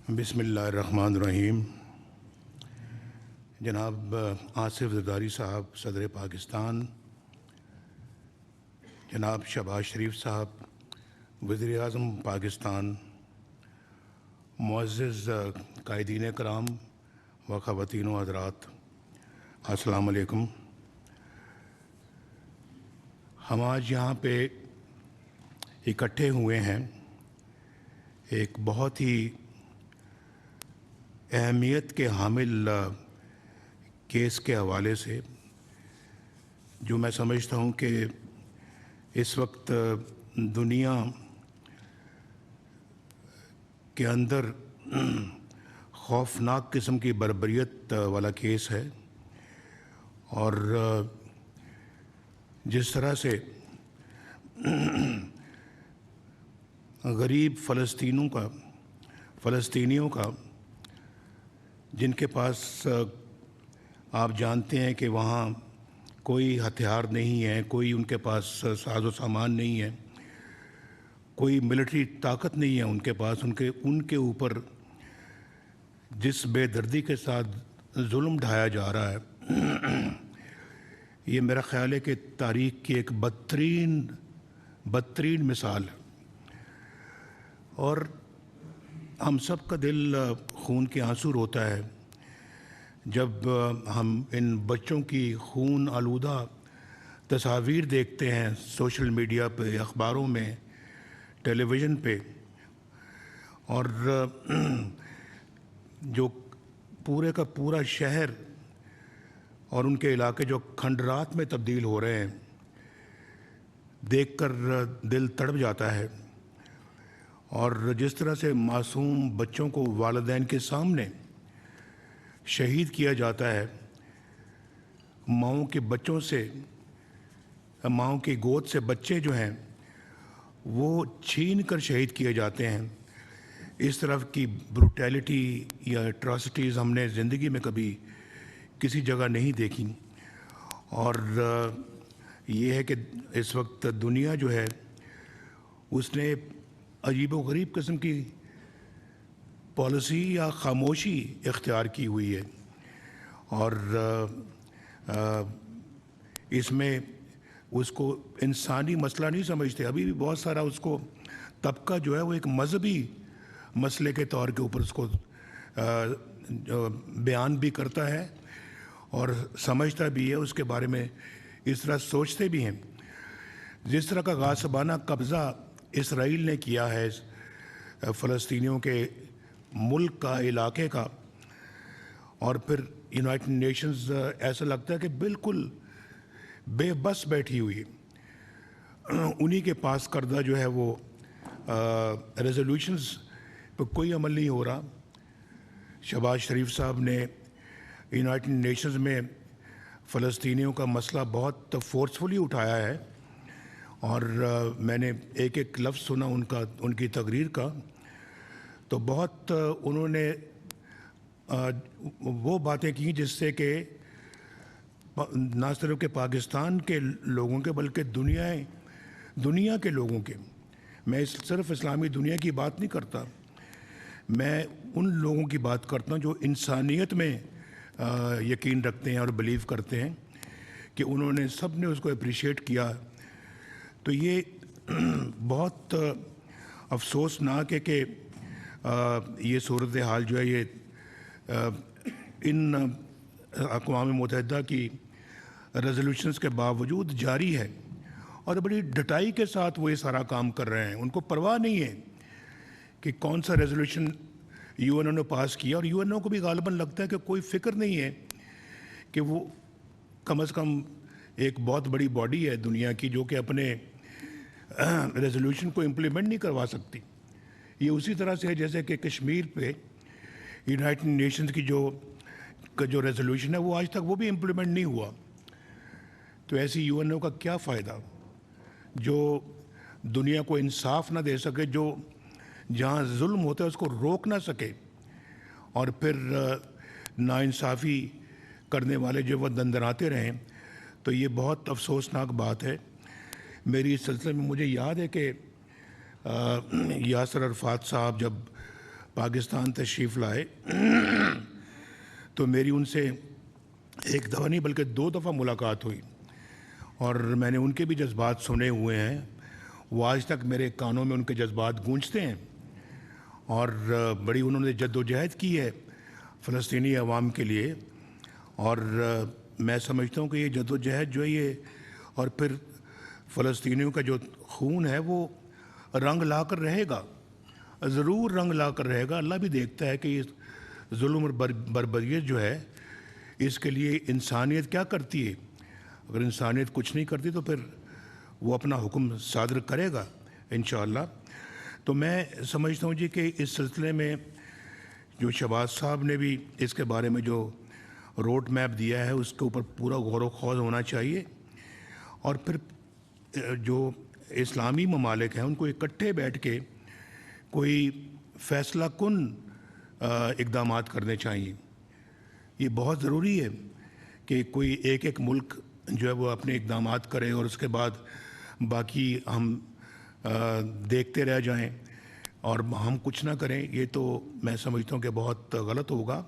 बिस्मिल्लाहिर्रहमानिर्रहीम। जनाब आसिफ ज़रदारी साहब सदर पाकिस्तान, जनाब शहबाज शरीफ साहब वज़ीर आज़म पाकिस्तान, मुअज़्ज़ज़ कायदीन कराम व ख़वातीन व हज़रात, अस्सलामु अलैकुम। हम आज यहाँ पे इकट्ठे हुए हैं एक बहुत ही अहमियत के हामिल केस के हवाले से, जो मैं समझता हूँ कि इस वक्त दुनिया के अंदर खौफनाक किस्म की बर्बरियत वाला केस है। और जिस तरह से गरीब फ़लस्तीनियों का जिनके पास आप जानते हैं कि वहाँ कोई हथियार नहीं है, कोई उनके पास साजो सामान नहीं है, कोई मिलिट्री ताकत नहीं है उनके पास, उनके ऊपर जिस बेदर्दी के साथ जुल्म ढाया जा रहा है, ये मेरा ख़्याल है कि तारीख़ की एक बदतरीन मिसाल है। और हम सब का दिल खून के आंसू रोता है जब हम इन बच्चों की खून आलूदा तस्वीर देखते हैं सोशल मीडिया पे, अखबारों में, टेलीविज़न पे, और जो पूरे का पूरा शहर और उनके इलाके जो खंडरात में तब्दील हो रहे हैं, देखकर दिल तड़प जाता है। और जिस तरह से मासूम बच्चों को वालिदैन के सामने शहीद किया जाता है, माँओं की गोद से बच्चे जो हैं वो छीन कर शहीद किए जाते हैं, इस तरफ की ब्रूटैलिटी या एट्रॉसिटीज़ हमने ज़िंदगी में कभी किसी जगह नहीं देखी। और ये है कि इस वक्त दुनिया जो है उसने अजीब-ओ-गरीब किस्म की पॉलिसी या खामोशी इख्तियार की हुई है। और इसमें उसको इंसानी मसला नहीं समझते। अभी भी बहुत सारा उसको तबका जो है वो एक मजहबी मसले के तौर के ऊपर उसको बयान भी करता है और समझता भी है, उसके बारे में इस तरह सोचते भी हैं। जिस तरह का गासिबाना कब्ज़ा इसराइल ने किया है फ़लस्तीनियों के मुल्क का, इलाके का, और फिर यूनाइटेड नेशंस ऐसा लगता है कि बिल्कुल बेबस बैठी हुई, उन्हीं के पास करदा जो है वो रेजोल्यूशंस पर कोई अमल नहीं हो रहा। शहबाज शरीफ साहब ने यूनाइटेड नेशंस में फ़लस्तीनियों का मसला बहुत फोर्सफुली उठाया है, और मैंने एक एक लफ्ज़ सुना उनकी तकरीर का, तो बहुत उन्होंने वो बातें की जिससे कि ना सिर्फ के पाकिस्तान के लोगों के बल्कि दुनिया के लोगों के, मैं सिर्फ इस्लामी दुनिया की बात नहीं करता, मैं उन लोगों की बात करता हूँ जो इंसानियत में यकीन रखते हैं और बिलीव करते हैं, कि उन्होंने सब ने उसको अप्रिशिएट किया। तो ये बहुत अफसोसनाक है कि ये सूरत हाल जो है ये इन अक़वाम मुत्तहिदा की रेजोल्यूशंस के बावजूद जारी है, और बड़ी डटाई के साथ वो ये सारा काम कर रहे हैं। उनको परवाह नहीं है कि कौन सा रेजोल्यूशन यूएनओ ने पास किया, और यूएनओ को भी गालिबन लगता है कि कोई फ़िक्र नहीं है कि वो कम से कम एक बहुत बड़ी बॉडी है दुनिया की जो कि अपने रेजोल्यूशन को इम्प्लीमेंट नहीं करवा सकती। ये उसी तरह से है जैसे कि कश्मीर पे यूनाइटेड नेशंस की जो रेजोल्यूशन है वो आज तक वो भी इम्प्लीमेंट नहीं हुआ। तो ऐसी यूएनओ का क्या फ़ायदा जो दुनिया को इंसाफ ना दे सके, जो जहाँ जुल्म होता है उसको रोक ना सके, और फिर नाइंसाफ़ी करने वाले जो वो दंदनाते रहें। तो ये बहुत अफसोसनाक बात है। मेरी इस सिलसिले में मुझे याद है कि यासर अरफात साहब जब پاکستان تشریف لائے تو میری ان سے ایک دفعہ نہیں بلکہ 2 دفعہ ملاقات ہوئی، اور میں نے ان کے بھی جذبات سنے ہوئے ہیں۔ وہ آج تک میرے کانوں میں ان کے جذبات گونجتے ہیں، اور بڑی انہوں نے جد و جہد کی ہے فلسطینی عوام کے لیے، اور میں سمجھتا ہوں کہ یہ جد و جہد جو ہے یہ، اور پھر فلسطینیوں کا جو خون ہے وہ رنگ لا کر رہے گا، ضرور رنگ لا کر رہے گا۔ اللہ بھی دیکھتا ہے کہ یہ ظلم اور بربریت جو ہے اس کے لیے انسانیت کیا کرتی ہے۔ اگر انسانیت کچھ نہیں کرتی تو پھر وہ اپنا حکم صادر کرے گا انشاءاللہ۔ تو میں سمجھتا ہوں جی کہ اس سلسلے میں جو شہباز صاحب نے بھی اس کے بارے میں جو روڈ میپ دیا ہے اس کے اوپر پورا غور و خوض ہونا چاہیے، اور پھر جو اسلامی ممالک ہیں ان کو اکٹھے بیٹھ کے کوئی فیصلہ کن اقدامات کرنے چاہیے۔ یہ بہت ضروری ہے کہ کوئی ایک ملک جو ہے وہ اپنے اقدامات کرے اور اس کے بعد باقی ہم دیکھتے رہ جائیں اور ہم کچھ نہ کریں۔ یہ تو میں سمجھتا ہوں کہ بہت غلط ہوگا۔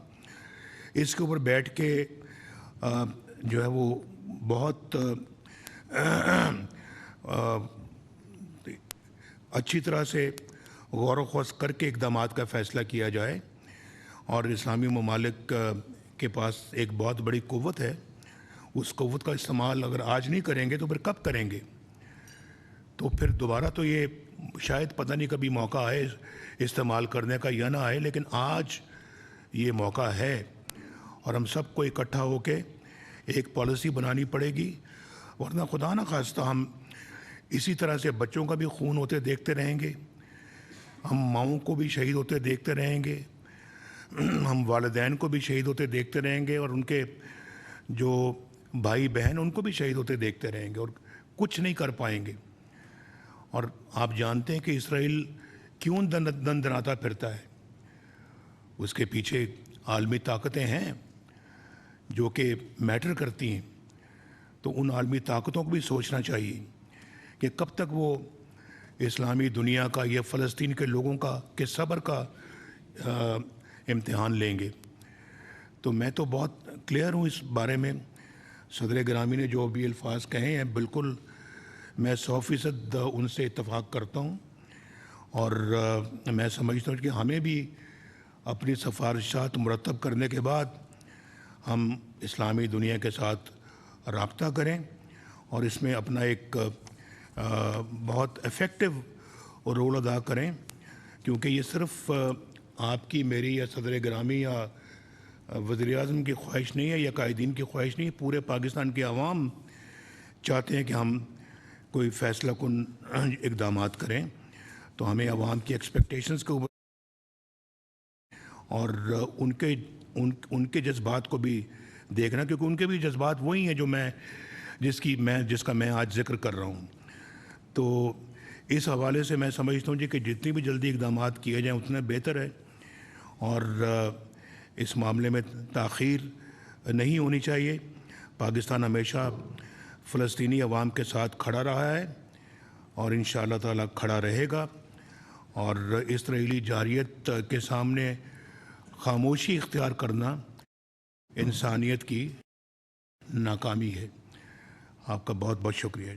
اس کے اوپر بیٹھ کے جو ہے وہ بہت اچھی طرح سے غور و خوض کر کے اقدامات کا فیصلہ کیا جائے، اور اسلامی ممالک کے پاس ایک بہت بڑی قوت ہے۔ اس قوت کا استعمال اگر آج نہیں کریں گے تو پھر کب کریں گے؟ تو پھر دوبارہ تو یہ شاید پتہ نہیں کبھی موقع آئے استعمال کرنے کا یا نہ آئے، لیکن آج یہ موقع ہے، اور ہم سب کو اکٹھا ہو کے ایک پالیسی بنانی پڑے گی، ورنہ خدا نہ خواستہ ہم اسی طرح سے بچوں کا بھی خون ہوتے دیکھتے رہیں گے، ہم ماؤں کو بھی شہید ہوتے دیکھتے رہیں گے، ہم والدین کو بھی شہید ہوتے دیکھتے رہیں گے، اور ان کے جو بھائی بہن ان کو بھی شہید ہوتے دیکھتے رہیں گے، اور کچھ نہیں کر پائیں گے۔ اور آپ جانتے ہیں کہ اسرائیل کیوں دندناتا پھرتا ہے؟ اس کے پیچھے عالمی طاقتیں ہیں جو کہ میٹر کرتی ہیں، تو ان عالمی طاقتوں کو بھی سوچنا چاہیے کہ کب تک وہ اسلامی دنیا کا یا فلسطین کے لوگوں کا کہ صبر کا امتحان لیں گے۔ تو میں تو بہت کلیئر ہوں اس بارے میں۔ صدر گرامی نے جو بھی الفاظ کہے ہیں بالکل میں 100% ان سے اتفاق کرتا ہوں، اور میں سمجھتا ہوں کہ ہمیں بھی اپنی سفارشات مرتب کرنے کے بعد ہم اسلامی دنیا کے ساتھ رابطہ کریں اور اس میں اپنا ایک بہت افیکٹو رول ادا کریں، کیونکہ یہ صرف آپ کی میری یا صدر گرامی یا وزیر اعظم کی خواہش نہیں ہے یا قائدین کی خواہش نہیں ہے، پورے پاکستان کے عوام چاہتے ہیں کہ ہم کوئی فیصلہ کن اقدامات کریں۔ تو ہمیں عوام کی ایکسپیکٹیشنز کے اوپر اور ان کے جذبات کو بھی دیکھنا، کیونکہ ان کے بھی جذبات وہی ہیں جو جس کا میں آج ذکر کر رہا ہوں۔ تو اس حوالے سے میں سمجھتا ہوں جی کہ جتنی بھی جلدی اقدامات کیے جائیں اتنا بہتر ہے، اور اس معاملے میں تاخیر نہیں ہونی چاہیے۔ پاکستان ہمیشہ فلسطینی عوام کے ساتھ کھڑا رہا ہے اور انشاءاللہ تعالیٰ کھڑا رہے گا، اور اسرائیلی جارحیت کے سامنے خاموشی اختیار کرنا انسانیت کی ناکامی ہے۔ آپ کا بہت بہت شکریہ۔